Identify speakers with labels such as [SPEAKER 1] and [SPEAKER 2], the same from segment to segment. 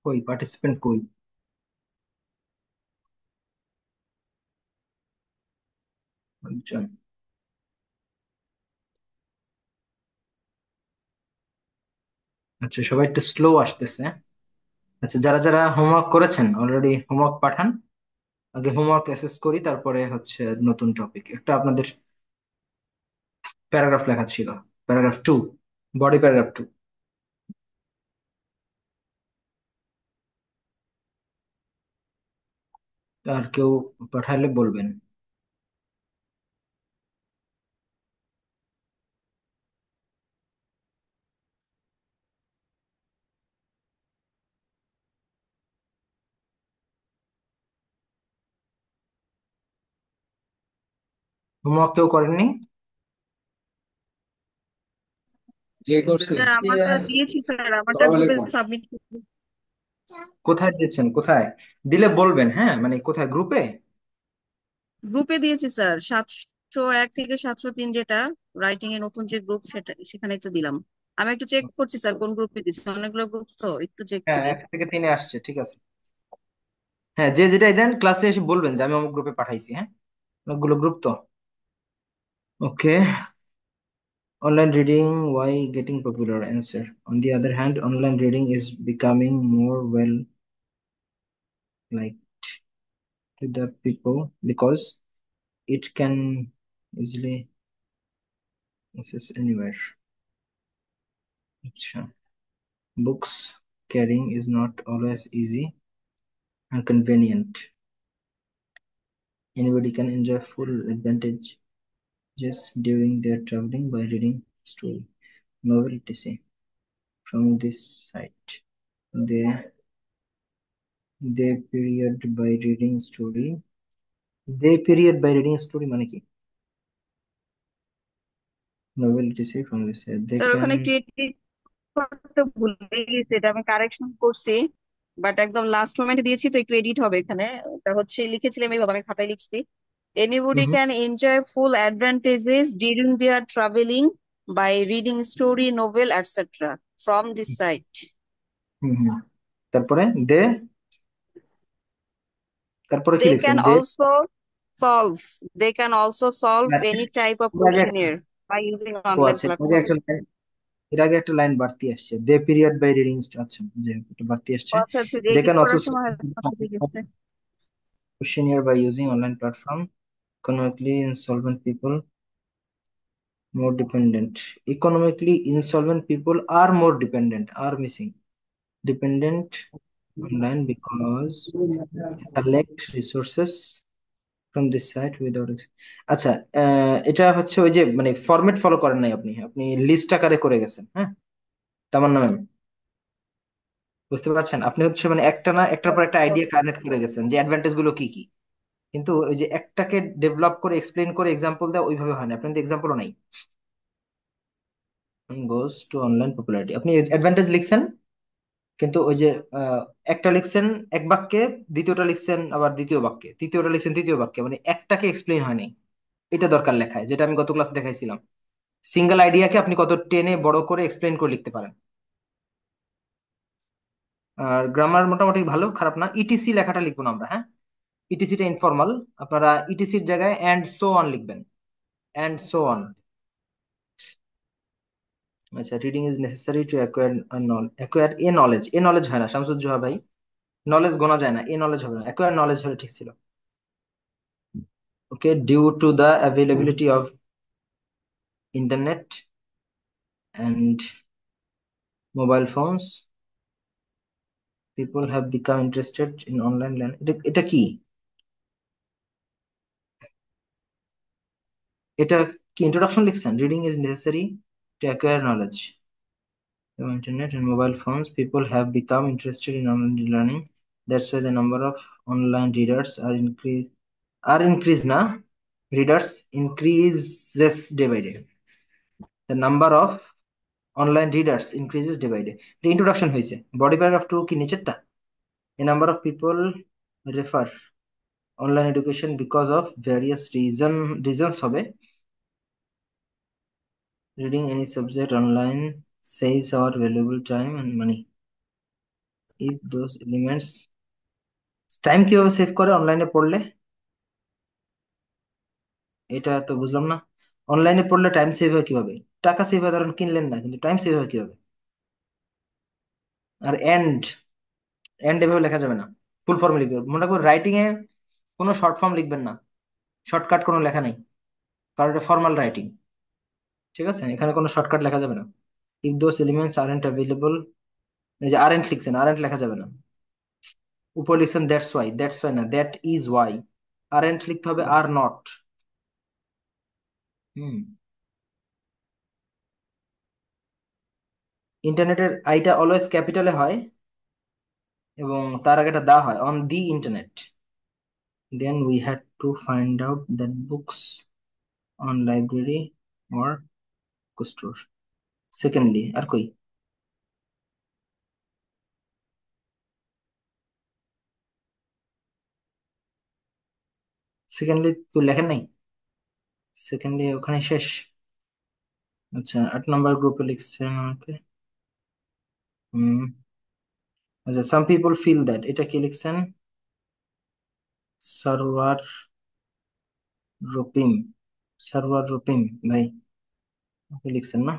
[SPEAKER 1] কই পার্টিসিপেন্ট কই? আচ্ছা। আচ্ছা, সবাই একটু স্লো আসতেছে। আচ্ছা, যারা যারা হোমওয়ার্ক করেছেন অলরেডি হোমওয়ার্ক পাঠান। আগে হোমওয়ার্ক অ্যাসেস করি, তারপরে হচ্ছে নতুন টপিক একটা আপনাদের প্যারাগ্রাফ লেখা ছিল। Paragraph 2, body paragraph 2। আর কেউ পাঠাইলে বলবেন। হোমওয়ার্ক কেউ করেননি?
[SPEAKER 2] যে করছে
[SPEAKER 3] স্যার আমারটা দিয়েছি স্যার, আমারটা গ্রুপে সাবমিট করছি।
[SPEAKER 1] কোথায় দিয়েছেন? কোথায় দিলে বলবেন, হ্যাঁ মানে কোথায় গ্রুপে?
[SPEAKER 3] গ্রুপে দিয়েছি স্যার, 701 থেকে 703, যেটা রাইটিং এর নতুন যে গ্রুপ, সেটা সেখানেই তো দিলাম। আমি একটু চেক করছি স্যার কোন গ্রুপে দিচ্ছি, অনেকগুলো গ্রুপ তো একটু চেক
[SPEAKER 1] হ্যাঁ,
[SPEAKER 3] করি।
[SPEAKER 1] 1 থেকে 3-এ আসছে, ঠিক আছে। হ্যাঁ, যে যেটাই দেন ক্লাসে এসে বলবেন যে আমি অমুক গ্রুপে পাঠাইছি, হ্যাঁ। অনেকগুলো গ্রুপ তো। ওকে। Online reading, why getting popular? Answer. On the other hand, online reading is becoming more well liked to the people because it can easily access anywhere. Acha. Books carrying is not always easy and convenient. Anybody can enjoy full advantages during their traveling by reading story, novel, etc. from this site. They period by reading story. They period by reading story মানে কি? Novel essay from this side. They
[SPEAKER 3] sir ওখানে
[SPEAKER 1] can.
[SPEAKER 3] Creative করতে ভুলে গেছি, এটা আমি correction করছি, but একদম লাস্ট মোমেন্টে দিয়েছি তো একটু এডিট হবে এখানে। এটা হচ্ছে লিখেছিলাম এইভাবে, আমি খাতায় লিখছি, anybody
[SPEAKER 1] Mhm.
[SPEAKER 3] can enjoy full advantages during their traveling by reading story, novel, etc. from this site.
[SPEAKER 1] হুম হুম। তারপরে দে, তারপরে কি
[SPEAKER 3] They
[SPEAKER 1] লিখছেন?
[SPEAKER 3] can
[SPEAKER 1] they
[SPEAKER 3] also solve they can also solve any type of
[SPEAKER 1] এর আগে
[SPEAKER 3] questionnaire by using
[SPEAKER 1] O
[SPEAKER 3] online
[SPEAKER 1] আছে,
[SPEAKER 3] platform.
[SPEAKER 1] এর আগে একটা লাইন বাড়তি আসছে, দে পিরিয়ড বাই রিডিং। আচ্ছা, যে এটা বাড়তি আসছে।
[SPEAKER 3] অর্থাৎ
[SPEAKER 1] দে
[SPEAKER 3] এডিট
[SPEAKER 1] ক্যান অলসো
[SPEAKER 3] করার সময় হয়তো পাশে দিয়ে গেছে।
[SPEAKER 1] questionnaire by using online platform. Economically insolvent people more dependent. Economically insolvent people are more dependent. Are missing. Dependent online because collect resources from this site without. আচ্ছা, এটা হচ্ছে ওই যে মানে ফরম্যাট ফলো করেন নাই আপনি, আপনি লিস্ট আকারে করে গেছেন, হ্যাঁ। তামান্না ম্যাম, বুঝতে পারছেন? আপনি হচ্ছে মানে একটা না একটার পর একটা আইডিয়া কানেক্ট করে গেছেন যে অ্যাডভান্টেজ গুলো কি কি। কিন্তু ওই যে একটাকে ডেভেলপ করে এক্সপ্লেন করে এক্সাম্পল দেওয়া ওইভাবে হয় না, আপনার এক্সাম্পলও নাই। গোস টু অনলাইন পপুলারিটি, আপনি অ্যাডভান্টেজ লিখছেন, কিন্তু ওই যে একটা লিখছেন এক বাক্যে, দ্বিতীয়টা লিখছেন আবার দ্বিতীয় বাক্যে, তৃতীয়টা লিখছেন তৃতীয় বাক্যে, মানে একটাকে এক্সপ্লেন হয়নি। এটা দরকার লেখায়, যেটা আমি গত ক্লাসে দেখাইছিলাম। সিঙ্গেল আইডিয়াকে আপনি কত টেনে বড় করে এক্সপ্লেন করে লিখতে পারেন। আর গ্রামার মোটামুটি ভালো, খারাপ না। ইটিসি লেখাটা লিখবো না আমরা, হ্যাঁ। ইটিসিটা ইনফর্মাল, আপনারা ইটিসির জায়গায় অ্যান্ড সো অন লিখবেন। And so on. আচ্ছা, reading is necessary to acquire a knowledge. A knowledge হয় না শামসুজ্জোহা ভাই, নলেজ গোনা যায় না, এ নলেজ হবে না, অ্যাকোয়ার নলেজ হলে ঠিক ছিল। Okay, due to the availability of internet and mobile phones people have become interested in online learning. এটা এটা কি? এটা কি ইন্ট্রোডাকশন লিখছেন? Reading is necessary to acquire knowledge from internet and mobile phones. People have become interested in online learning. That's why the number of online readers are increase na. Readers increases day by day. The number of online readers increases day by day. The introduction হয়েছে, body paragraph 2 কি নিচেরটা? A number of people refer online education because of various reasons হবে। Reading any subject online saves our valuable time and money. if those elements time কিভাবে save করে অনলাইনে পড়লে? এটা তো বুঝলাম না। অনলাইনে পড়লে টাইম সেভ হয় কিভাবে? টাকা সেভ হয়, কারণ কিনলেন না, কিন্তু টাইম সেভ হয় কিভাবে? আর এন্ড, এন্ড এভাবে লেখা যাবে না, ফুল ফর্মে লিখবে। মনে রাখবেন, রাইটিং এ কোনো শর্ট ফর্ম লিখবেন না, শর্টকাট কোনো লেখা নেই, কারণ এটা ফর্মাল রাইটিং। ঠিক আছে, এখানে কোনো শর্টকাট লেখা যাবে না। If those elements aren't available, এই যে আরেন্ট লিখছেন, আরেন্ট লেখা যাবে না। উপর লিখছেন দ্যাটস ওয়াই, দ্যাটস ওয়াই না, দ্যাট ইজ ওয়াই। আরেন্ট লিখতে হবে আর নট। হুম। ইন্টারনেটের আইটা অলওয়েজ ক্যাপিটালে হয়, এবং তার আগে একটা দা হয়, on the internet. Then we had to find out that books on library or store. Secondly, আর কই? সেকেন্ডলি তো লেখেন নাই, সেকেন্ডলি ওখানে শেষ। আচ্ছা, 8 নম্বর গ্রুপে লিখছেন আমাকে। হুম। আচ্ছা, সাম পিপল ফিল দ্যাট, এটা কি লিখছেন? সারওয়ার রুপিম, সারওয়ার রুপিম ভাই, আপনি লিখছেন না?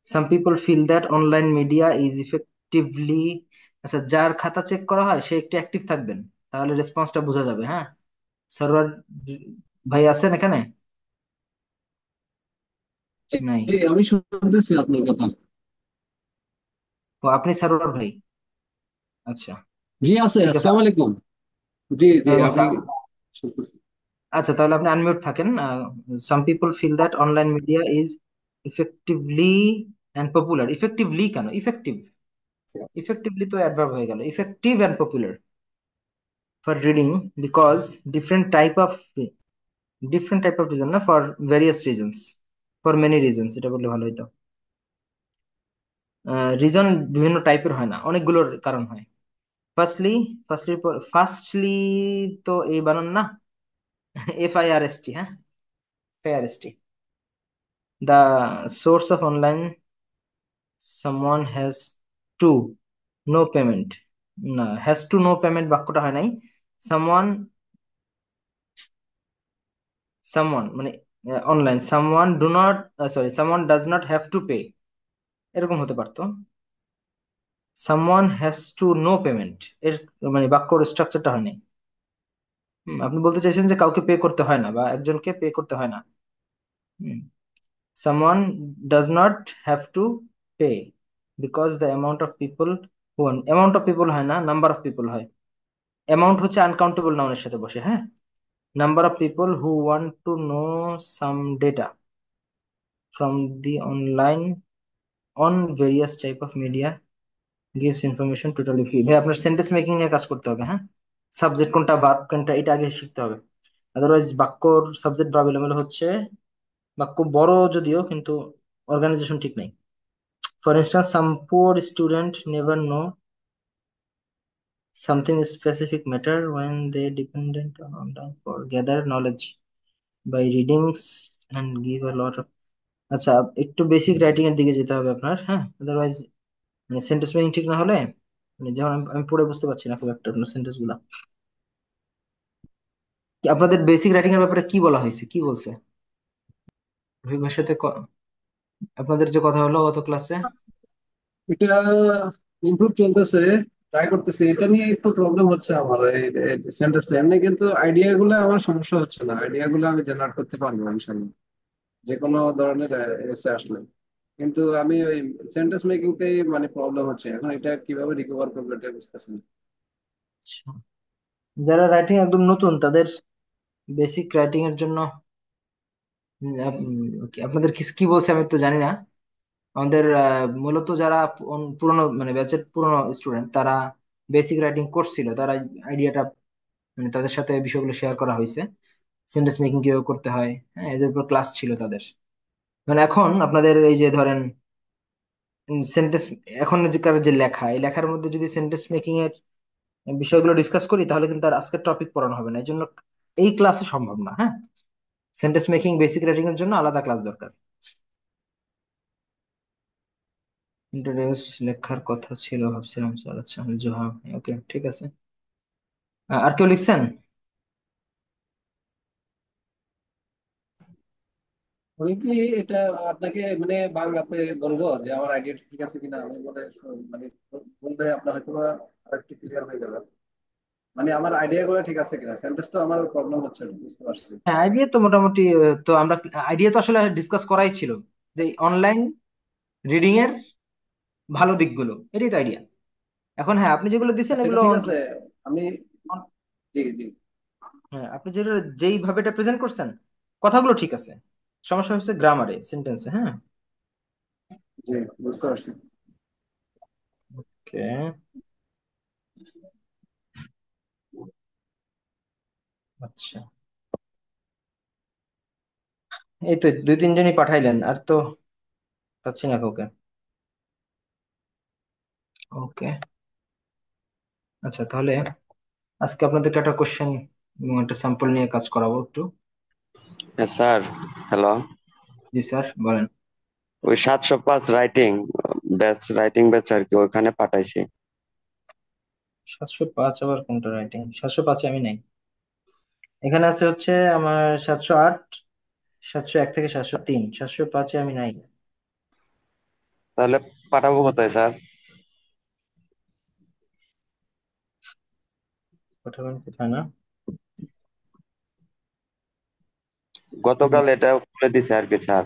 [SPEAKER 1] Some people feel that online media is effectively. আচ্ছা, যার খাতা চেক করা হয় সে একটু অ্যাক্টিভ থাকবেন, তাহলে রেসপন্সটা বোঝা যাবে। হ্যাঁ, সার্ভার ভাই আছেন এখানে? নাই।
[SPEAKER 2] জি, আমি শুনতেছি আপনার কথা।
[SPEAKER 1] ও, আপনি সার্ভার ভাই? আচ্ছা,
[SPEAKER 2] জি আছে,
[SPEAKER 1] ঠিক আছে।
[SPEAKER 2] আসসালামু আলাইকুম। জি জি,
[SPEAKER 1] ওয়ালাইকুম
[SPEAKER 2] আমি
[SPEAKER 1] আসসালাম।
[SPEAKER 2] শুনতেছি।
[SPEAKER 1] আচ্ছা, তাহলে আপনি আনমিউট থাকেন। Some people feel that online media is effectively and popular. Effectively কেন? ইফেক্টিভ, ইফেক্টিভলি তো অ্যাডভার্ব হয়ে গেল। Effective and popular for reading, because different type of, different type of reason না, for various reasons, for many reasons, এটা বললে ভালো হতো। Reason বিভিন্ন টাইপের হয় না, অনেকগুলোর কারণ হয়। ফার্স্টলি, ফার্স্টলি তো এই বানান না, FIRST, হ্যাঁ, FIRST। The source of online, someone has to know payment. না, হ্যাজ টু নো পেমেন্ট বাক্যটা হয় নাই। সামওয়ান, সামওয়ান মানে online, someone do not, sorry, someone does not have to pay, এরকম হতে পারতো। Someone has to know payment, এর মানে বাক্যর স্ট্রাকচারটা হয়নি। আপনি বলতে চাইছেন যে কাউকে পে করতে হয় না, বা একজনকে পে করতে হয় না। Someone does not have to pay because the amount of people, amount of people হয় না, নাম্বার অফ পিপল হয়। অ্যামাউন্ট হচ্ছে আনকাউন্টেবল নাউনের সাথে বসে, হ্যাঁ। Number of people who want to know some data from the online on various type of media gives information totally free. ভাই, আপনার সেন্টেন্স মেকিং নিয়ে কাজ করতে হবে, হ্যাঁ। সাবজেক্ট কোনটা, ভার্ব কোনটা, এটা আগে শিখতে হবে। আদারওয়াইজ বাক্যর সাবজেক্ট ভার্ব এলোমেলো হচ্ছে, বাক্য বড় যদিও, কিন্তু অর্গানাইজেশন ঠিক নাই। For instance, some poor student never know something specific matter when they dependent on online for gather knowledge by readings and give a lot of। আচ্ছা, একটু বেসিক রাইটিং এর দিকে যেতে হবে আপনার, হ্যাঁ। আদারওয়াইজ মানে সেন্টেন্স মেকিং ঠিক না হলে, মানে যেমন আমি পড়ে বুঝতে পারছি না খুব একটা আপনার সেন্টেন্স গুলা। আপনাদের বেসিক রাইটিং এর ব্যাপারে কি বলা হয়েছে, কি বলছে রহিমের সাথে আপনাদের যে কথা হলো গত ক্লাসে?
[SPEAKER 2] এটা ইমপ্রুভ চলতেছে, ট্রাই করতেছি। এটা নিয়ে একটু প্রবলেম হচ্ছে আমার, এই সেন্টেন্স এমনি, কিন্তু আইডিয়া গুলো আমার সমস্যা হচ্ছে না। আইডিয়া গুলো আমি জেনারেট করতে পারবো ইনশাল্লাহ, যে কোনো ধরনের এসে আসলে। কিন্তু আমি ওই সেন্টেন্স মেকিংটাই মানে প্রবলেম হচ্ছে এখন। এটা কিভাবে রিকভার করবো এটা বুঝতেছি না।
[SPEAKER 1] আচ্ছা, যারা রাইটিং একদম নতুন তাদের বেসিক রাইটিং এর জন্য আপনাদের কি কি বলছে আমি তো জানি না। আমাদের মূলত যারা পুরনো মানে ব্যাচের পুরনো স্টুডেন্ট, তারা বেসিক রাইটিং কোর্স ছিল, তারা আইডিয়াটা মানে তাদের সাথে বিষয়গুলো শেয়ার করা হয়েছে, সেন্টেন্স মেকিং কিভাবে করতে হয়, হ্যাঁ, এদের উপর ক্লাস ছিল তাদের। মানে এখন আপনাদের এই যে ধরেন সেন্টেন্স, এখন যে কার যে লেখা, এই লেখার মধ্যে যদি সেন্টেন্স মেকিং এর বিষয়গুলো ডিসকাস করি, তাহলে কিন্তু আর আজকের টপিক পড়ানো হবে না, এই জন্য এই ক্লাসে সম্ভব না, হ্যাঁ। সেন্টেন্স মেকিং বেসিক রাইটিং এর জন্য আলাদা ক্লাস দরকার। ইন্ট্রোডিউস লেখার কথা ছিল ভাবছিলাম স্যার। আচ্ছা জোহা, ওকে ঠিক আছে। আর কেউ লিখছেন?
[SPEAKER 2] আমি কি এটা আপনাকে মানে বাংলাতে বলবো যে আমার আইডিয়া ঠিক আছে কিনা? আমি বলে মানে বললে আপনার হয়তো বা আরেকটু ক্লিয়ার হয়ে যাবে। মানে আমার আইডিয়া গুলো ঠিক আছে কিনা, সেন্টেন্স তো আমার প্রবলেম হচ্ছে না, বুঝতে পারছি।
[SPEAKER 1] হ্যাঁ, আইডিয়া তো মোটামুটি তো আমরা আইডিয়া তো আসলে ডিসকাস করাই ছিল যে অনলাইন রিডিং এর ভালো দিকগুলো, এটাই তো আইডিয়া। এখন হ্যাঁ, আপনি যেগুলো দিচ্ছেন
[SPEAKER 2] এটা
[SPEAKER 1] এগুলো
[SPEAKER 2] ঠিক আছে। আমি জি জি
[SPEAKER 1] হ্যাঁ, আপনি যেটা যেইভাবে এটা প্রেজেন্ট করছেন কথাগুলো ঠিক আছে, সমস্যা হচ্ছে গ্রামারে, সেন্টেন্সে। হ্যাঁ,
[SPEAKER 2] জি, বুঝতে পারছি।
[SPEAKER 1] ওকে। আচ্ছা, এই তো দুই তিনজনই পাঠাইলেন, আর তো পাচ্ছি না কাউকে। ওকে, আচ্ছা তাহলে আজকে আপনাদেরকে একটা কোশ্চেন এবং একটা স্যাম্পল নিয়ে কাজ করাবো একটু।
[SPEAKER 4] Sir, hello.
[SPEAKER 1] জি স্যার, বলেন।
[SPEAKER 4] ওই 705 রাইটিং ব্যাচ আর কি, ওইখানে পাঠাইছি।
[SPEAKER 1] 705 আবার কোনটা রাইটিং? 705 আমি নাই। এখানে আছে হচ্ছে আমার 708, 701 থেকে 703, 705 আমি নাই।
[SPEAKER 4] তাহলে পাঠাবো কোথায় স্যার?
[SPEAKER 1] পাঠাবেন কোথায় না? হুম,
[SPEAKER 4] গতকাল এটা খুলে দিছে আর কি স্যার,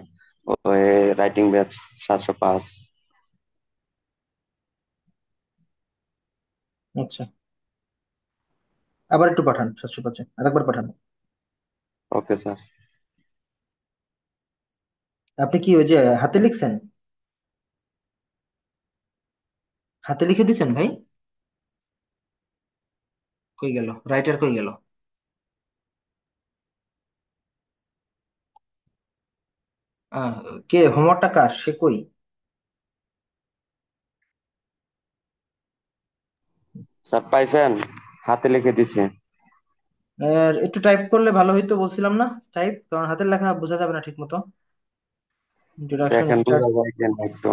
[SPEAKER 4] ওই রাইটিং ব্যাচ 705।
[SPEAKER 1] আচ্ছা, আবার একটু পাঠান, 705 আরেকবার পাঠান।
[SPEAKER 4] Okay sir.
[SPEAKER 1] আপনি কি ওই যে হাতে লিখছেন? হাতে লিখে দিছেন ভাই? কই গেল রাইটার, কই গেল? আহ, কে হোমওয়ার্কটা কার, সে কই?
[SPEAKER 4] স্যার পাইছেন? হাতে লিখে দিছি।
[SPEAKER 1] আর একটু টাইপ করলে ভালো হইতো বলছিলাম না? টাইপ, কারণ হাতের লেখা বোঝা যাবে না ঠিক মতো। ইন্ট্রোডাকশন
[SPEAKER 4] দেখেন
[SPEAKER 1] স্টার্ট,
[SPEAKER 4] বোঝা যায় কিনা একটু।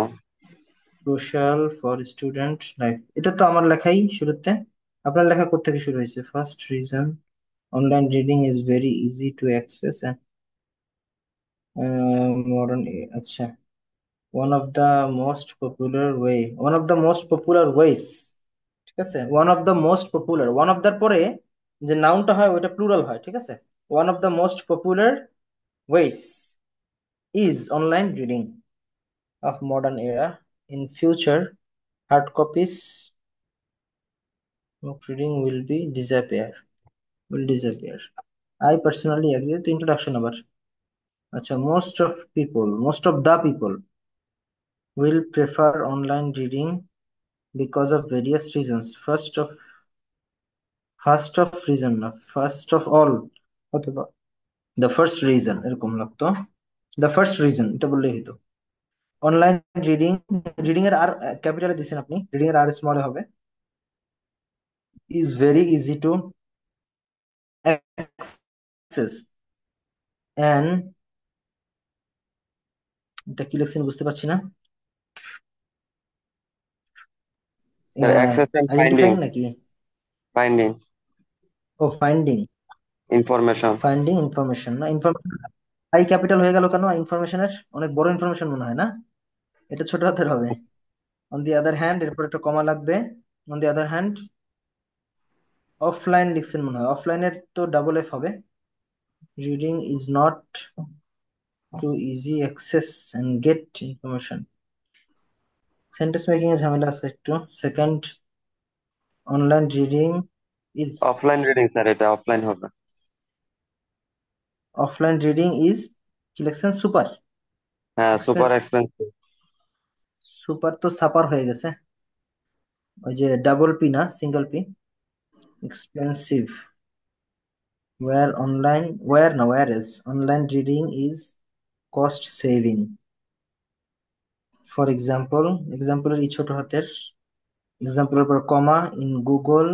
[SPEAKER 1] ক্রুশাল ফর স্টুডেন্ট লাইফ, এটা তো আমার লেখাই শুরুতে। আপনার লেখা কোত্থেকে শুরু হয়েছে? First reason online reading is very easy to access and modern, আচ্ছা, one of the most popular way, one of the most popular ways, ঠিক আছে। One of the most popular, one of their পরে যে নাউনটা হয় ওইটা plural হয়, ঠিক আছে। One of the most popular ways is online reading of modern era. In future hard copies of reading will disappear. I personally agree with the introduction আবার। আচ্ছা, most of the people will prefer online reading because of various reasons. First of reason না, first of all অথবা the first reason এরকম লাগতো। the first reason এটা বললেই হতো। Online reading, reading এর আর ক্যাপিটালে দিছেন আপনি, রিডিং এর আর স্মলে হবে। is very easy to access and, এটা কি লিখছেন বুঝতে পারছি না।
[SPEAKER 4] স্যার অ্যাক্সেস এন্ড
[SPEAKER 1] আইডেন্টিফাইং নাকি?
[SPEAKER 4] ফাইন্ডিং
[SPEAKER 1] ও ফাইন্ডিং,
[SPEAKER 4] ইনফরমেশন।
[SPEAKER 1] ফাইন্ডিং ইনফরমেশন না, ইনফরমেশন আই ক্যাপিটাল হয়ে গেল কেন? ইনফরমেশনের অনেক বড় ইনফরমেশন মনে হয় না, এটা ছোট হাতের হবে। অন দি আদার হ্যান্ড, এরপর একটা কমা লাগবে। On the other hand, offline লিখছেন মনে হয়, অফলাইনের তো ডাবল এফ হবে। Reading is not to easy access and get information, sentence making এ ঝামেলা আছে একটু। Second, online reading is,
[SPEAKER 4] offline reading sir, এটা অফলাইন হবে।
[SPEAKER 1] অফলাইন রিডিং ইজ কি লিখছেন? সুপার
[SPEAKER 4] হ্যাঁ, সুপার
[SPEAKER 1] এক্সপেন্সিভ।
[SPEAKER 4] এক্সপেন্সিভ।
[SPEAKER 1] সুপার তো সাপার হয়ে গেছে, ওই যে ডাবল পি না, single P. Expensive, where online reading is cost saving. For example, এর ই ছোট হাতের, এক্সাম্পলের পর কমা, in Google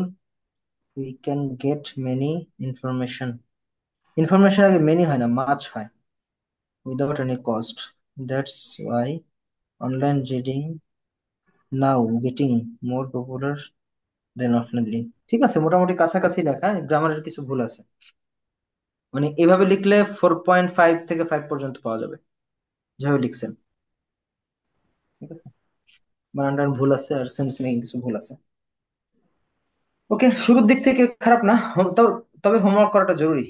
[SPEAKER 1] we can get many information, information আগে মেনি হয় না, মাছ হয়, without any cost. That's why online reading now getting more popular than অফেনলি। ঠিক আছে, মোটামুটি কাছাকাছি লেখা, গ্রামারের কিছু ভুল আছে। মানে এভাবে লিখলে 4.5 থেকে 5 পর্যন্ত পাওয়া যাবে, যেভাবে লিখছেন। ঠিক আছে, বানানটার ভুল আছে আর সেন্সিং কিছু ভুল আছে। ওকে, শুরুর দিক থেকে খারাপ না, তবে হোমওয়ার্ক করাটা জরুরি,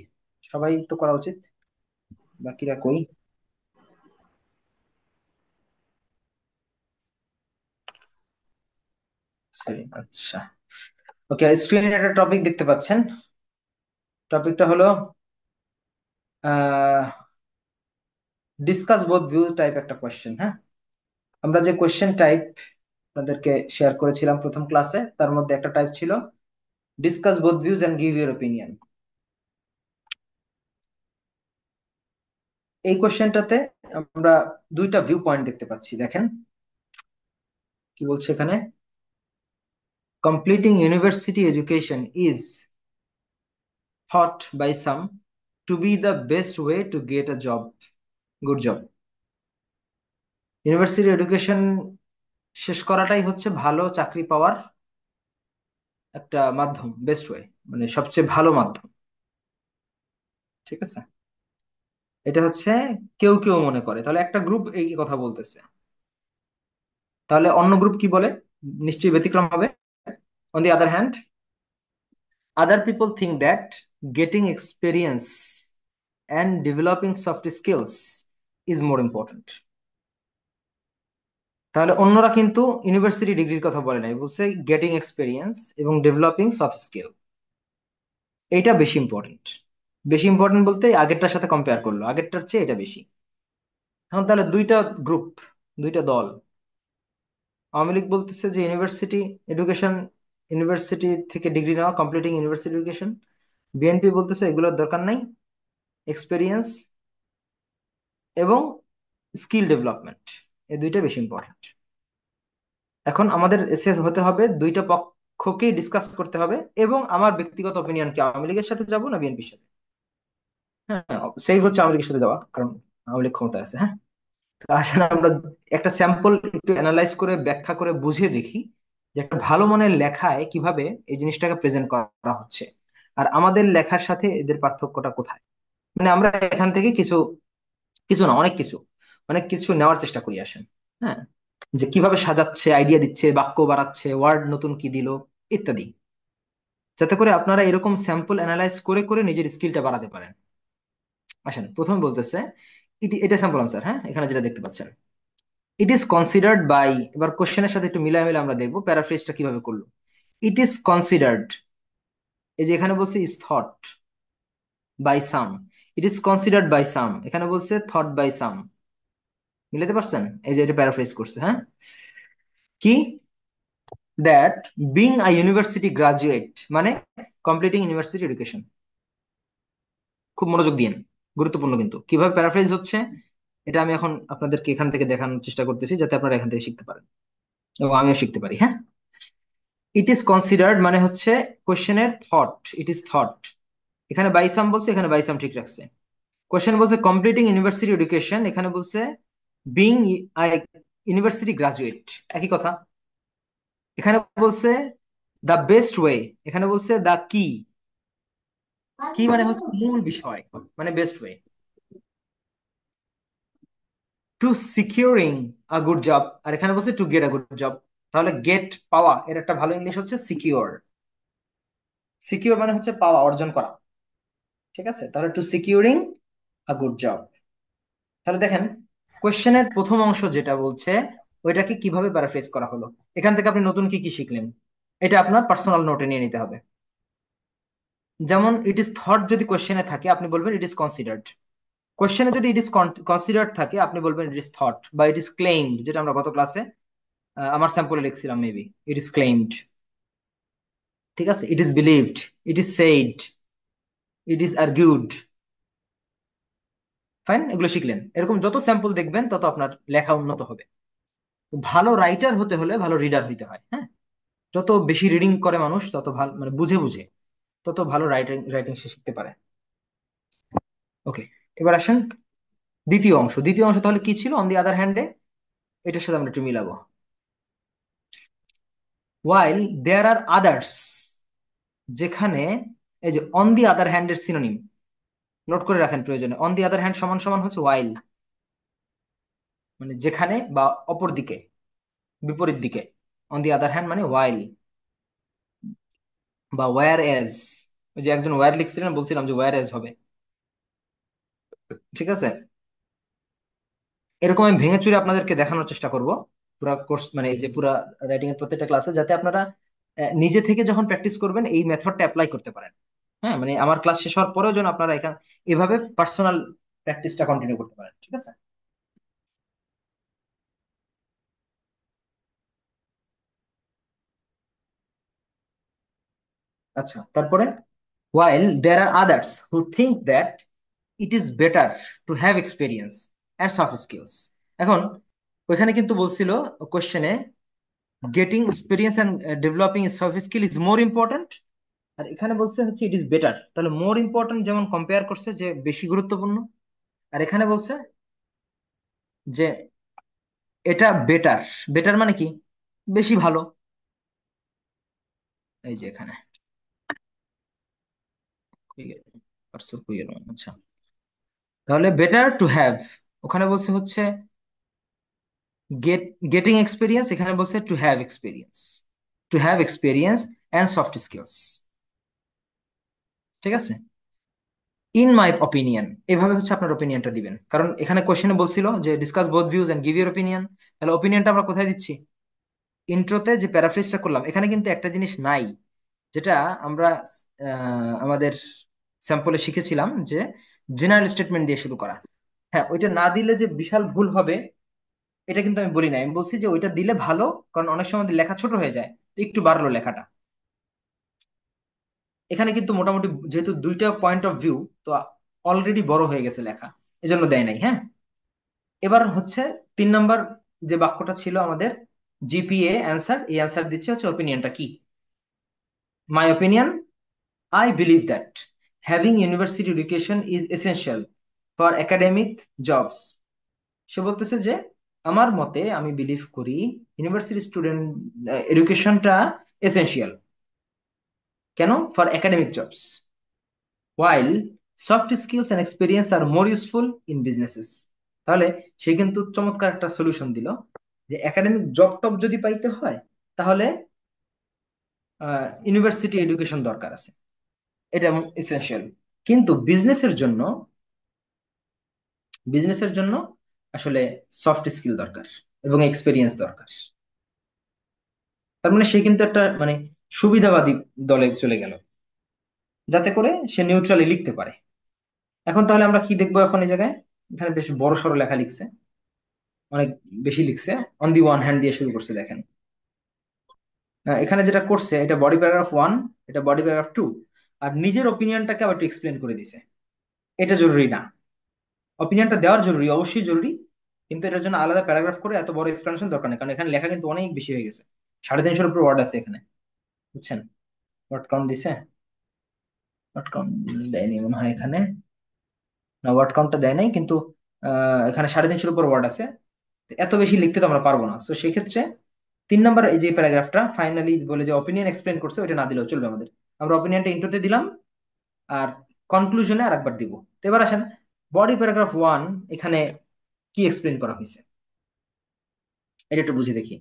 [SPEAKER 1] সবাই তো করা উচিত। বাকিরা কই? সরি, আচ্ছা। ওকে, স্ক্রিনে একটা টপিক দেখতে পাচ্ছেন। টপিকটা হলো ডিসকাস বোথ ভিউ টাইপ একটা কোয়েশ্চেন। হ্যাঁ, আমরা যে কোয়েশ্চেন টাইপ আপনাদেরকে শেয়ার করেছিলাম প্রথম ক্লাসে, তার মধ্যে একটা টাইপ ছিল discuss both views and give your opinion. এই কোয়েশ্চেনটাতে আমরা দুইটা ভিউ পয়েন্ট দেখতে পাচ্ছি। দেখেন কি বলছে এখানে, completing university education is thought by some to be the best way to get a job, good job. University education শেষ করাটাই হচ্ছে ভালো চাকরি পাওয়ার একটা মাধ্যম, বেস্ট ওয়ে, মানে সবচেয়ে ভালো মাধ্যম। ঠিক আছে, এটা হচ্ছে কেউ কেউ মনে করে, তাহলে একটা গ্রুপ এই কথা বলতেছে, তাহলে অন্য গ্রুপ কি বলে? নিশ্চয়ই ব্যতিক্রম হবে। On the other hand, other people think that getting experience and developing soft skills is more important. তাহলে অন্যরা কিন্তু ইউনিভার্সিটি ডিগ্রির কথা বলে নাই, বলছে গেটিং এক্সপিরিয়েন্স এবং ডেভেলপিং সফট স্কিল, এইটা বেশি ইম্পর্টেন্ট। বেশি ইম্পর্টেন্ট বলতে আগেরটার সাথে কম্পেয়ার করলো, আগেরটার চেয়ে এটা বেশি। এখন তাহলে দুইটা গ্রুপ, দুইটা দল। আওয়ামী লীগ বলতেছে যে ইউনিভার্সিটি এডুকেশন, ইউনিভার্সিটি থেকে ডিগ্রি নেওয়া, কমপ্লিটিং ইউনিভার্সিটি এডুকেশন। বিএনপি বলতেছে এগুলোর দরকার নাই, এক্সপিরিয়েন্স এবং স্কিল ডেভেলপমেন্ট, এই দুইটা বেশি ইম্পর্টেন্ট। এখন আমাদের এসে হতে হবে দুইটা পক্ষকেই ডিসকাস করতে হবে, এবং আমার ব্যক্তিগত অপিনিয়ন কি আওয়ামী লীগের সাথে যাবো না বিএনপির সাথে। হ্যাঁ, সেই হচ্ছে আওয়ামী লীগের সাথে যাওয়া, কারণ আওয়ামী লীগ ক্ষমতা আছে। হ্যাঁ, তো আসলে আমরা একটা স্যাম্পল একটু অ্যানালাইজ করে ব্যাখ্যা করে বুঝিয়ে দেখি যে একটা ভালো মানের লেখায় কিভাবে এই জিনিসটাকে প্রেজেন্ট করা হচ্ছে, আর আমাদের লেখার সাথে এদের পার্থক্যটা কোথায়। মানে আমরা এখান থেকে কিছু কিছু না, অনেক কিছু, অনেক কিছু নেওয়ার চেষ্টা করি আসেন। হ্যাঁ, যে কিভাবে সাজাচ্ছে, আইডিয়া দিচ্ছে, বাক্য বাড়াচ্ছে, ওয়ার্ড নতুন কি দিল ইত্যাদি, যাতে করে আপনারা এরকম স্যাম্পল অ্যানালাইজ করে করে নিজের স্কিলটা বাড়াতে পারেন। আসেন, প্রথম বলতেছে এটা স্যাম্পল আনসার। হ্যাঁ, এখানে যেটা দেখতে পাচ্ছেন, ইট ইজ কনসিডার্ড বাই, এবার কোশ্চেনের সাথে একটু মিলাই মিলে আমরা দেখবো প্যারাফ্রেজটা কিভাবে করলো। ইট ইজ কনসিডার্ড, এই যে এখানে বলছে is thought by some, it is considered by some, এখানে বলছে থট বাই সাম। মিলাতে পারছেন? এই যে এটা প্যারাফ্রেজ করছে। হ্যাঁ, কি that being a university graduate মানে কমপ্লিটিং ইউনিভার্সিটি এডুকেশন। খুব মনোযোগ দিয়েন, গুরুত্বপূর্ণ কিন্তু কিভাবে প্যারাফ্রেজ হচ্ছে এটা আমি এখন আপনাদেরকে এখান থেকে দেখানোর চেষ্টা করতেছি, যাতে আপনারা এখান থেকে শিখতে পারেন এবং আমিও শিখতে পারি। হ্যাঁ, ইট ইজ কনসিডার্ড মানে হচ্ছে কোশ্চেনের থট, ইট ইজ থট, এখানে বাইসাম বলছে, এখানে বাইসাম ঠিক রাখছে। কোশ্চেন বলছে কমপ্লিটিং ইউনিভার্সিটি এডুকেশন, এখানে বলছে বিং ইউনিভার্সিটি গ্রাজুয়েট, একই কথা। এখানে বলছে দ্য বেস্ট ওয়ে, এখানে বলছে দ্য কি, কি মানে হচ্ছে মূল বিষয়, মানে best way to securing a good job, আর এখানে বলছে to get a good job. তাহলে গেট পাওয়া, এর একটা ভালো ইংলিশ হচ্ছে সিকিউর। সিকিউর মানে হচ্ছে পাওয়া, অর্জন করা। ঠিক আছে, তাহলে to securing a good job. তাহলে দেখেন কোশ্চেনের প্রথম অংশ যেটা বলছে ওইটাকে কিভাবে প্যারাফ্রেজ করা হলো। এখান থেকে আপনি নতুন কি কি শিখলেন, এটা আপনার পার্সোনাল নোটে নিয়ে নিতে হবে। যেমন ইট ইজ থট যদি কোশ্চেনে থাকে আপনি বলবেন ইট ইজ কনসিডার্ড। কোশ্চেনে যদি ইট ইজ কনসিডার্ড থাকে আপনি বলবেন ইট ইজ থট, বা ইট ইজ ক্লেইমড, যেটা আমরা গত ক্লাসে আমার স্যাম্পলে লিখছিলাম মেবি, ইট ইজ ক্লেইমড। ঠিক আছে, it is believed, it is said, it is argued. Fine, এগুলো শিখলেন। এরকম যত স্যাম্পল দেখবেন তত আপনার লেখা উন্নত হবে। তো ভালো রাইটার হতে হলে ভালো রিডার হইতে হয়। হ্যাঁ, যত বেশি রিডিং করে মানুষ তত ভালো, মানে বুঝে বুঝে তত ভালো রাইটিং রাইটিং সে শিখতে পারে। ওকে, এবার আসেন দ্বিতীয় অংশ। দ্বিতীয় অংশ তাহলে কি ছিল? অন দি আদার হ্যান্ডে, এটার সাথে আমরা একটু মিলাবো। while there are others, যেখানে এই যে অন দি আদার হ্যান্ড এর সিনোনিম নোট করে রাখেন প্রয়োজনে। অন দি আদার হ্যান্ড সমান সমান হচ্ছে while, মানে যেখানে বা অপর দিকে, বিপরীত দিকে। অন দি আদার হ্যান্ড মানে while বা ওয়্যার এজ। ওই যে একজন ওয়্যার লিখছিলেন, বলছিলাম যে ওয়্যার এজ হবে, ঠিক আছে। এরকম আমি ভেঙে চুরে আপনাদেরকে দেখানোর চেষ্টা করব পুরা কোর্স, মানে এই যে পুরা রাইটিং এর প্রত্যেকটা ক্লাসে, যাতে আপনারা নিজে থেকে যখন প্র্যাকটিস করবেন এই মেথডটা অ্যাপ্লাই করতে পারেন। হ্যাঁ, মানে আমার ক্লাস শেষ হওয়ার পরেও যেন আপনারা এখানে এভাবে পার্সোনাল প্র্যাকটিসটা কন্টিনিউ করতে পারেন, ঠিক আছে। আচ্ছা, তারপরে while there are others who think that it is better to have experience and soft skills। এখন ওইখানে কিন্তু বলছিল কোশ্চেনে getting experience and developing soft skill is more important, আর এখানে বলছে হচ্ছে ইট ইজ বেটার। তাহলে মোর ইম্পর্টেন্ট যেমন কম্পেয়ার করছে যে বেশি গুরুত্বপূর্ণ, আর এখানে বলছে যে এটা বেটার। বেটার মানে কি? বেশি ভালো। এই যে এখানে কই গেল? পার্সেল কই গেল? আচ্ছা, তাহলে বেটার টু হ্যাভ, ওখানে বলছে হচ্ছে গেটিং এক্সপিরিয়েন্স, এখানে বলছে to have experience. To have experience and soft skills, ঠিক আছে। ইন মাই অপিনিয়ন, এভাবে হচ্ছে আপনার ওপিনিয়নটা দিবেন, কারণ এখানে কোশ্চেনে বলছিল যে discuss both views and give your opinion. তাহলে ওপিনিয়নটা আমরা কোথায় দিচ্ছি? ইন্ট্রোতে যে প্যারাফ্রেজটা করলাম, এখানে কিন্তু একটা জিনিস নাই যেটা আমরা আমাদের স্যাম্পলে শিখেছিলাম, যে জেনারেল স্টেটমেন্ট দিয়ে শুরু করা। হ্যাঁ, ওইটা না দিলে যে বিশাল ভুল হবে এটা কিন্তু আমি বলি না, আমি বলছি যে ওইটা দিলে ভালো, কারণ অনেক সময় লেখা ছোট হয়ে যায়, তো একটু বাড়লো লেখাটা। এখানে কিন্তু মোটামুটি যেহেতু দুইটা পয়েন্ট অফ ভিউ, তো অলরেডি বড় হয়ে গেছে লেখা, এজন্য দেয় নাই। হ্যাঁ, এবার হচ্ছে 3 নম্বর যে বাক্যটা ছিল আমাদের, জিপিএ অ্যান্সার, এই অ্যান্সার দিচ্ছে হচ্ছে ওপিনিয়নটা কি। My opinion, I believe that having university education is essential for academic jobs. সে বলতেছে যে আমার মতে, আমি বিলিভ করি ইউনিভার্সিটি স্টুডেন্ট এডুকেশনটা এসেনশিয়াল। কেন? For academic jobs, while soft skills and experience are more useful in businesses। তাহলে সে কিন্তু চমৎকার একটা সলিউশন দিল, যে একাডেমিক জব টব যদি পাইতে হয় তাহলে ইউনিভার্সিটি এডুকেশন দরকার আছে, এটা এসেনশিয়াল। কিন্তু বিজনেসের জন্য আসলে সফট স্কিল দরকার এবং এক্সপেরিয়েন্স দরকার। তার মানে সে কিন্তু একটা মানে সুবিধাবাদী দলে চলে গেল, যাতে করে সে নিউট্রালি লিখতে পারে। এখন তাহলে আমরা কি দেখবো এখন এই জায়গায়? এখানে বেশ বড় সড়ো লেখা লিখছে, অনেক বেশি লিখছে। অন দি ওয়ান হ্যান্ড দিয়ে শুরু করছে, দেখেন। এখানে যেটা করছে, এটা বডি প্যারাগ্রাফ 1, এটা বডি প্যারাগ্রাফ 2, আর নিজের ওপিনিয়নটাকে আবার একটু এক্সপ্লেন করে দিছে। এটা জরুরি না, ওপিনিয়নটা দেওয়ার জরুরি, অবশ্যই জরুরি, কিন্তু এটার জন্য আলাদা প্যারাগ্রাফ করে এত বড় এক্সপ্লেনেশন দরকার নেই, কারণ এখানে লেখা কিন্তু অনেক বেশি হয়ে গেছে। 350-এর উপর ওয়ার্ড আছে এখানে, বুঝছেন। ওয়ার্ড কাউন্ট দিছে? ওয়ার্ড কাউন্ট দেয়নি মনে হয় এখানে, না ওয়ার্ড কাউন্টটা দেয় নাই, কিন্তু এখানে 350-এর উপর ওয়ার্ড আছে। তো এত বেশি লিখতে তো আমরা পারবো না, তো সেক্ষেত্রে 3 নম্বর এই যে প্যারাগ্রাফটা ফাইনালি বলে যে অপিনিয়ন এক্সপ্লেন করছে, ওইটা না দিলেও চলবে আমাদের। আমরা অপিনিয়নটা ইন্ট্রোতে দিলাম, আর কনক্লুশনে আরেকবার দিব। তো এবার আসেন বডি প্যারাগ্রাফ 1, এখানে কি এক্সপ্লেন করা হয়েছে এটা একটু বুঝে দেখি।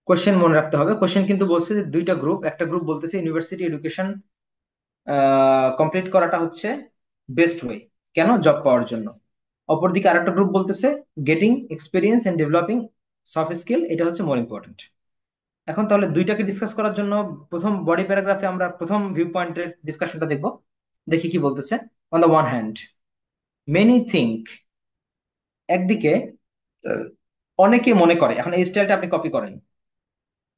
[SPEAKER 1] কোশ্চেন মনে রাখতে হবে, কোশ্চেন কিন্তু বলছে যে দুইটা গ্রুপ, একটা গ্রুপ বলতেছে ইউনিভার্সিটি এডুকেশন কমপ্লিট করাটা হচ্ছে বেস্ট ওয়ে, কেন? জব পাওয়ার জন্য। অপরদিকে আরেকটা গ্রুপ বলতেছে getting experience and developing soft skill, এটা হচ্ছে মোর ইম্পর্টেন্ট। এখন তাহলে দুইটাকে ডিসকাস করার জন্য প্রথম বডি প্যারাগ্রাফে আমরা প্রথম ভিউ পয়েন্টের ডিসকাশনটা দেখব। দেখি কি বলতেছে। On the one hand, many think, একদিকে অনেকে মনে করে, এখন এই স্টাইলটা আপনি কপি করেন,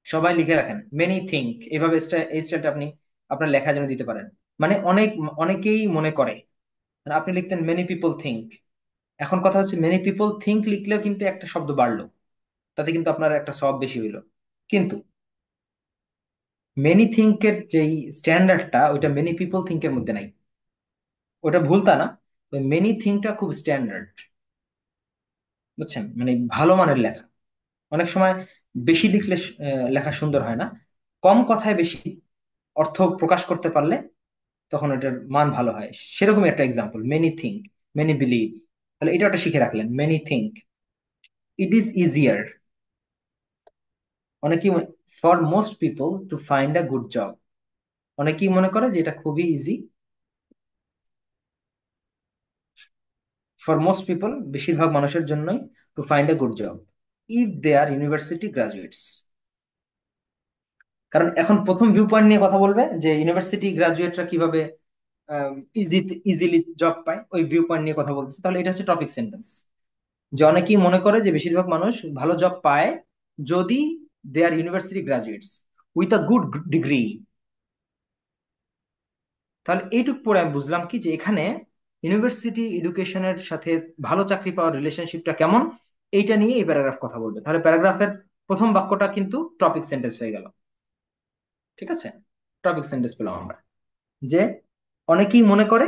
[SPEAKER 1] সবাই লিখে রাখেন মেনি থিঙ্ক, এভাবে এই স্টাইলটা আপনি আপনার লেখা যেন দিতে পারেন। মানে অনেকেই মনে করে, আর আপনি লিখতেন মেনি পিপল থিঙ্ক। এখন কথা হচ্ছে মেনি পিপল থিঙ্ক লিখলেও কিন্তু একটা শব্দ বাড়লো, তাতে কিন্তু আপনার একটা সব বেশি হইলো। কিন্তু মেনি থিঙ্কের যেই স্ট্যান্ডার্ডটা, ওইটা মেনি পিপল থিঙ্কের মধ্যে নাই। ওটা ভুল তা না, মেনি থিঙ্কটা খুব স্ট্যান্ডার্ড, বুঝছেন, মানে ভালো মানের লেখা। অনেক সময় বেশি লিখলে লেখা সুন্দর হয় না, কম কথায় বেশি অর্থ প্রকাশ করতে পারলে তখন এটার মান ভালো হয়। সেরকমই একটা example, many think, many believe. তাহলে এটা একটা শিখে রাখলেন, many think. It is easier, অনেকেই for most people to find a good job, অনেকেই মনে করে যে এটা খুবই ইজি, ফর মোস্ট পিপল বেশিরভাগ মানুষের জন্যই, to find a good job if they are university graduates. কারণ এখন প্রথম ভিউ পয়েন্ট নিয়ে কথা বলবে যে ইউনিভার্সিটি গ্রাজুয়েটরা কিভাবে ইজিলি জব পায়, ওই ভিউ পয়েন্ট নিয়ে কথা বলতেছে। তাহলে এটা হচ্ছে টপিক সেন্টেন্স, যে অনেকেই মনে করে যে বেশিরভাগ মানুষ ভালো জব পায় যদি they are university graduates with a good degree. তাহলে এইটুকু পরে আমি বুঝলাম কি যে এখানে ইউনিভার্সিটি এডুকেশনের সাথে ভালো চাকরি পাওয়ার রিলেশনশিপটা কেমন, এইটা নিয়ে এই প্যারাগ্রাফ কথা বলবে। তাহলে প্যারাগ্রাফের প্রথম বাক্যটা কিন্তু টপিক সেন্টেন্স হয়ে গেল। ঠিক আছে, টপিক সেন্টেন্স পেলাম আমরা, যে অনেকেই মনে করে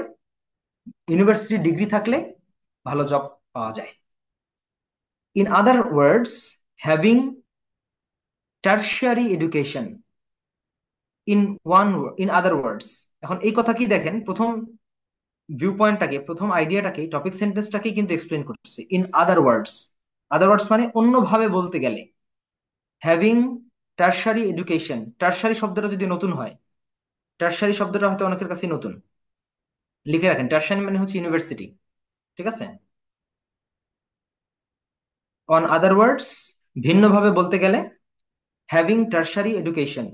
[SPEAKER 1] ইউনিভার্সিটি ডিগ্রি থাকলে ভালো জব পাওয়া যায়। In other words, having tertiary education, in one, in other words. এখন এই কথা কি দেখেন, প্রথম ভিউ পয়েন্টটাকে, প্রথম আইডিয়াটাকে, টপিক সেন্টেন্সটাকে কিন্তু এক্সপ্লেন করছে, ইন আদার ওয়ার্ডস। আদার ওয়ার্ডস মানে অন্যভাবে বলতে গেলে, হ্যাভিং টার্সারি এডুকেশন, টার্সারি শব্দটা যদি নতুন হয়, টার্সারি শব্দটা হয়তো অনেকের কাছে নতুন, লিখে রাখেন, টার্সারি মানে হচ্ছে ইউনিভার্সিটি। ঠিক আছে, অন আদার ওয়ার্ডস, ভিন্নভাবে বলতে গেলে, having tertiary education,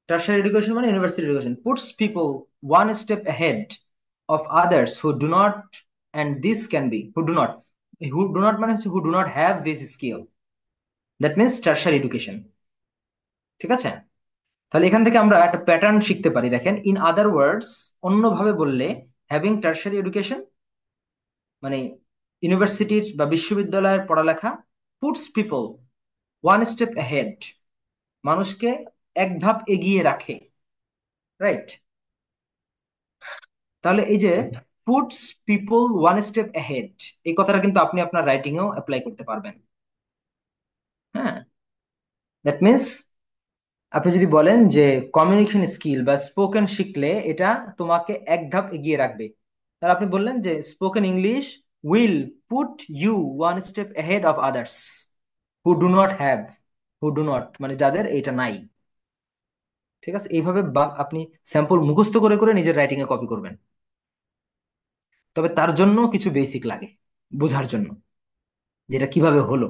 [SPEAKER 1] tertiary education মানে university education, puts people one step ahead of others who do not, and this can be who do not, who do not মানে হচ্ছে who do not have this skill, that means tertiary education। ঠিক আছে, তাহলে এখান থেকে আমরা একটা pattern শিখতে পারি। দেখেন, ইন আদার ওয়ার্ডস, অন্যভাবে বললে, হ্যাভিং টার্সারি এডুকেশন মানে ইউনিভার্সিটির বা বিশ্ববিদ্যালয়ের পড়ালেখা, puts people one step ahead, মানুষকে এক ধাপ এগিয়ে রাখে, রাইট? তাহলে এই যে puts people one step ahead, এই কথাটা কিন্তু আপনি আপনার রাইটিং এও অ্যাপ্লাই করতে পারবেন। হ্যাঁ, দ্যাট মিনস আপনি যদি বলেন যে কমিউনিকেশন স্কিল বা স্পোকেন শিখলে এটা তোমাকে এক ধাপ এগিয়ে রাখবে, তাহলে আপনি বললেন যে spoken English will put you one step ahead of others who do not have, who do not মানে যাদের এটা নাই। ঠিক আছে, এইভাবে আপনি স্যাম্পল মুখস্থ করে করে নিজের রাইটিং এ কপি করবেন। তবে তার জন্য কিছু বেসিক লাগে বোঝার জন্য, যেটা কিভাবে হলো,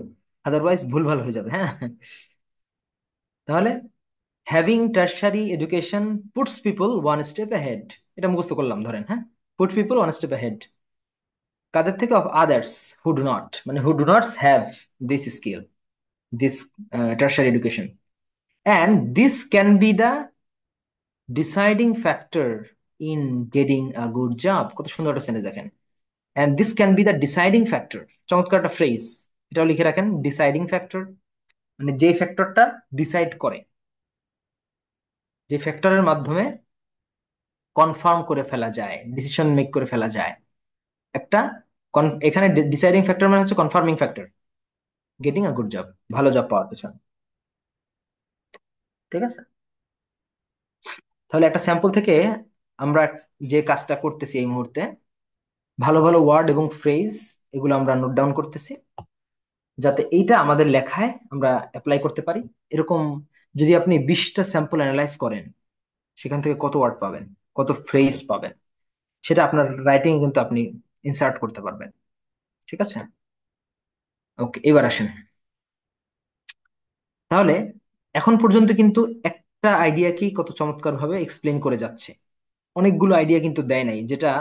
[SPEAKER 1] আদারওয়াইজ ভুলভাল হয়ে যাবে। হ্যাঁ, তাহলে having tertiary education puts people one step ahead, এটা মুখস্থ করলাম ধরেন। হ্যাঁ, put people one step ahead কাদের থেকে, of others who do not, মানে who do not have this skill, this tertiary education, and this can be the deciding factor in getting a good job. কত সুন্দর একটা sentence দেখেন, and this can be the deciding factor, চমৎকার একটা phrase, এটাও লিখে রাখেন, ডিসাইডিং ফ্যাক্টর মানে যে ফ্যাক্টরটা ডিসাইড করে, যে ফ্যাক্টরের মাধ্যমে কনফার্ম করে ফেলা যায়, ডিসিশন মেক করে ফেলা যায় একটা। এখানে ডিসাইডিং ফ্যাক্টর মানে হচ্ছে confirming factor, getting a good job, ভালো জব পাওয়ার পেছনে। ঠিক আছে, তাহলে একটা স্যাম্পল থেকে আমরা যে কাজটা করতেছি এই মুহূর্তে, ভালো ভালো ওয়ার্ড এবং ফ্রেজ এগুলো আমরা নোট ডাউন করতেছি, যাতে এইটা আমাদের লেখায় আমরা অ্যাপ্লাই করতে পারি। এরকম যদি আপনি 20টা স্যাম্পল অ্যানালাইজ করেন, সেখান থেকে কত ওয়ার্ড পাবেন, কত ফ্রেজ পাবেন, সেটা আপনার রাইটিং কিন্তু আপনি ইনসার্ট করতে পারবেন। ঠিক আছে, ওকে, এবার আসেন। তাহলে এখন পর্যন্ত কিন্তু একটা আইডিয়াকেই কত চমৎকার ভাবে এক্সপ্লেন করে যাচ্ছে, অনেকগুলো আইডিয়া কিন্তু দেয় নাই। যেটা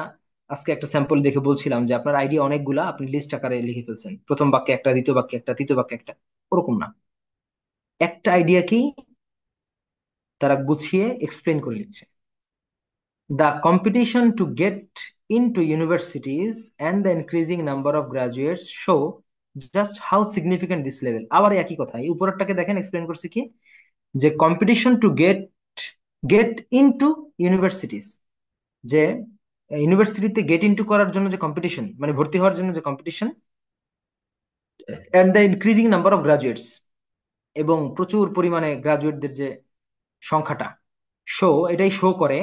[SPEAKER 1] আজকে একটা স্যাম্পল দেখে বলছিলাম যে আপনার আইডিয়া অনেকগুলা, আপনি লিস্ট আকারে লিখে ফেলছেন, প্রথম বাক্যে একটা, দ্বিতীয় বাক্যে একটা, তৃতীয় বাক্যে একটা, ওরকম না, একটা আইডিয়াকেই তারা গুছিয়ে এক্সপ্লেন করে লিখছে। The competition to get into universities and the increasing number of graduates show just how significant this level. আবার একই কথা, এই উপরেরটাকে দেখেন, এক্সপ্লেন করছে কি, যে competition to get gate into universities, যে ইউনিভার্সিটিতে গেট ইনটু করার জন্য যে কম্পিটিশন, মানে ভর্তি হওয়ার জন্য যে competition, and the increasing number of graduates, এবং প্রচুর পরিমাণে গ্রাজুয়েটদের যে সংখ্যাটা, এটাই শো করে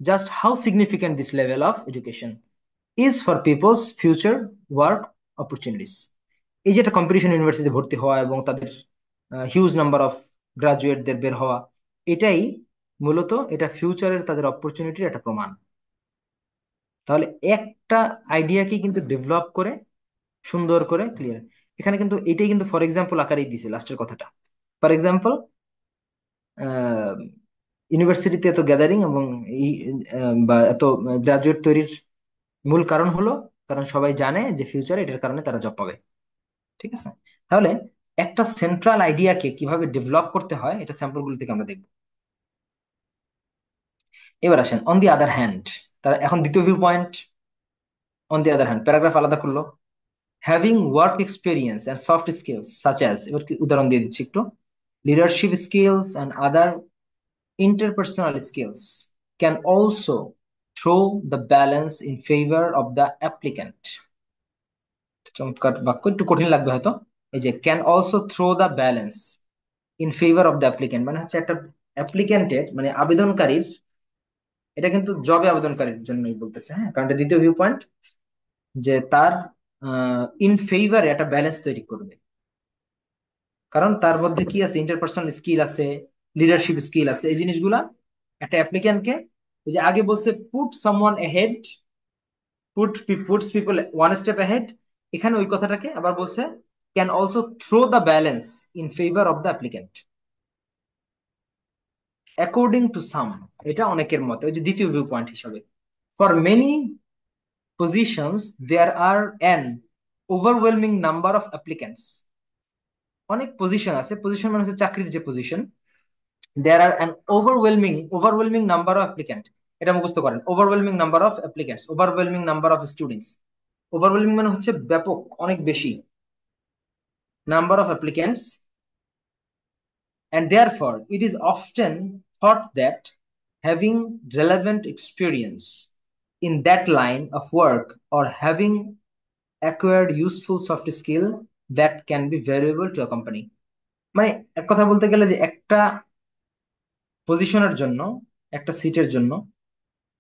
[SPEAKER 1] just how significant this level of education is for peoples future work opportunities. এই যে একটা কম্পিটিশন ইউনিভার্সিটিতে ভর্তি হওয়া এবং তাদের হিউজ নাম্বার অফ গ্রাজুয়েটদের বের হওয়া, এটাই মূলত এটা ফিউচারের তাদের অপরচুনিটির একটা প্রমাণ। তাহলে একটা আইডিয়াকে কিন্তু ডেভেলপ করে সুন্দর করে ক্লিয়ার, এখানে কিন্তু এটাই কিন্তু ফর এক্সাম্পল আকারেই দিছে লাস্টের কথাটা। ফর এক্সাম্পল, ইউনিভার্সিটিতে এত গ্যাদারিং এবং এই বা এত গ্রাজুয়েট তৈরির মূল কারণ হলো কারণ সবাই জানে যে ফিউচারে এটার কারণে তারা জব পাবে। ঠিক আছে, তাহলে একটা সেন্ট্রাল আইডিয়াকে কিভাবে ডেভেলপ করতে হয় এটা স্যাম্পলগুলো থেকে আমরা দেখব। এবার আসেন অন দি আদার হ্যান্ড, তার এখন দ্বিতীয় view point. On the other hand paragraph আলাদা করলো, having work experience and soft skills such as, এবার কি উদাহরণ দিয়ে দিচ্ছি একটু, leadership skills and other interpersonal skills can also throw the balance in favor of the applicant. চমৎকার বাক্য, একটু কঠিন লাগবে হয়তো। এই যে can also throw the balance in favour of the applicant, মানে হচ্ছে একটা অ্যাপ্লিকেন্টের মানে আবেদনকারীর, এটা কিন্তু জবে আবেদনকারীর জন্যই বলতেছে, হ্যাঁ, কারণ এটা দ্বিতীয় ভিউ পয়েন্ট, যে তার ইন ফেভারে একটা ব্যালেন্স তৈরি করবে। কারণ তার মধ্যে কি আছে, ইন্টারপার্সোনাল স্কিল আছে, লিডারশিপ স্কিল আছে, এই জিনিসগুলা একটা অ্যাপ্লিক্যান্টকে, ওই যে আগে বলছে put someone ahead, puts people one step ahead, এখানে ওই কথাটাকে আবার বলছে can also throw the balance in favour of the applicant according to some, এটা অনেকের মতে, ওই যে দ্বিতীয় ভিউ পয়েন্ট হিসাবে। For many positions there are an overwhelming number of applicants, অনেক পজিশন আছে, পজিশন মানে হচ্ছে চাকরির যে position, there are an overwhelming number of applicant, এটা মুখস্থ করেন, overwhelming number of applicants, overwhelming number of students, overwhelming মানে হচ্ছে ব্যাপক, অনেক বেশি, number of applicants, and therefore it is often thought that having relevant experience in that line of work or having acquired useful soft skill that can be valuable to a company, মানে এক কথা বলতে গেলে যে একটা পজিশনের জন্য, একটা সিটের জন্য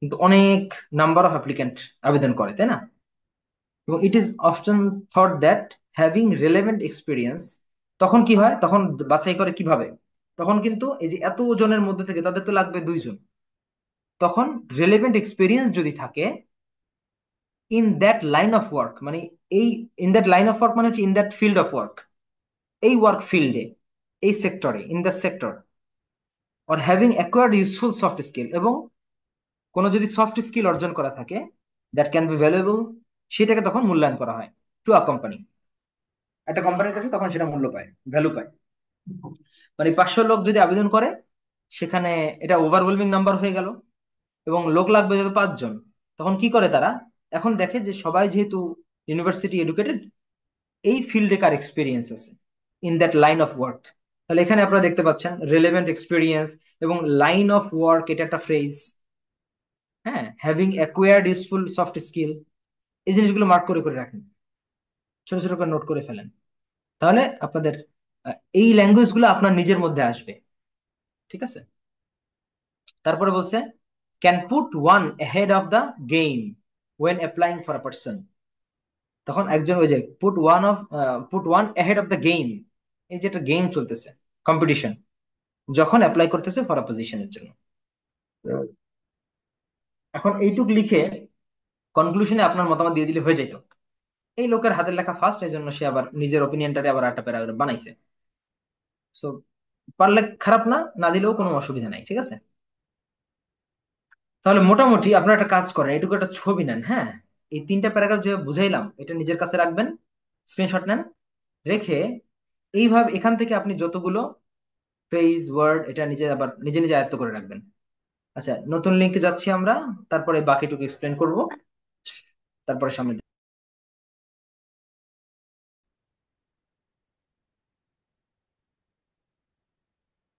[SPEAKER 1] কিন্তু অনেক নাম্বার অফ অ্যাপ্লিক্যান্ট আবেদন করে, তাই না? এবং it is often thought that having relevant experience, তখন কি হয়, তখন বাছাই করে কিভাবে, তখন কিন্তু এই যে এত জনের মধ্যে থেকে তাদের তো লাগবে 2 জন, তখন রেলেভেন্ট এক্সপিরিয়েন্স যদি থাকে in that line of work, মানে এই in that line of work মানে হচ্ছে in that field of work, এই ওয়ার্ক ফিল্ডে, এই সেক্টরে, in the sector, or having acquired useful soft skill, এবং কোনো যদি সফট স্কিল অর্জন করা থাকে দ্যাট ক্যান বি ভ্যালুয়েবল, সেটাকে তখন মূল্যায়ন করা হয় টু আ কোম্পানি, একটা কোম্পানির কাছে তখন সেটা মূল্য পায়, ভ্যালু পায়। মানে 500 লোক যদি আবেদন করে, সেখানে এটা ওভারওয়েলমিং নাম্বার হয়ে গেল, এবং লোক লাগবে যত 5 জন, তখন কি করে তারা, এখন দেখে যে সবাই যেহেতু ইউনিভার্সিটি এডুকেটেড, এই ফিল্ডে কার এক্সপিরিয়েন্স আছে in that line of work, তাহলে এখানে আপনারা দেখতে পাচ্ছেন রেলেভেন্ট এক্সপিরিয়েন্স এবং লাইন অফ ওয়ার্ক, এটা একটা ফ্রেজ, হ্যাঁ, having acquired useful soft skill, এই জিনিসগুলো মার্ক করে করে রাখেন, ছোট ছোট করে নোট করে ফেলেন, তাহলে আপনাদের এই ল্যাঙ্গুয়েজ গুলো আপনার নিজের মধ্যে আসবে। ঠিক আছে, তারপরে বলছে can put one head of the game when applying for a person, তখন একজন ওই যে put one head of the game, এই যে একটা গেম চলতেছে, কম্পিটিশন, যখন অ্যাপ্লাই করতেছে ফর আ পজিশনের জন্য। এখন এইটুক লিখে কনক্লুশনে আপনার মতামত দিয়ে দিলে হয়ে যেত। এই লোকের হাতের লেখা ফার্স্ট, এই জন্য সে আবার নিজের ওপিনিয়নটারে আবার একটা প্যারাগ্রাফ বানাইছে। সো পারলে খারাপ না, না দিলেও কোনো অসুবিধা নাই, ঠিক আছে। তাহলে মোটামুটি আপনারা একটা কাজ করেন, এটুকু একটা ছবি নেন, হ্যাঁ, এই 3টা প্যারাগ্রাফ যে বুঝাইলাম এটা নিজের কাছে রাখবেন, স্ক্রিনশট নেন, রেখে এইভাবে এখান থেকে আপনি যতগুলো ফ্রেজ ওয়ার্ড এটা নিজে আবার নিজে নিজে আয়ত্ত করে রাখবেন। আচ্ছা, নতুন লিঙ্কে যাচ্ছি আমরা, তারপরে বাকিটুকু এক্সপ্লেন করব, তারপরে সামনে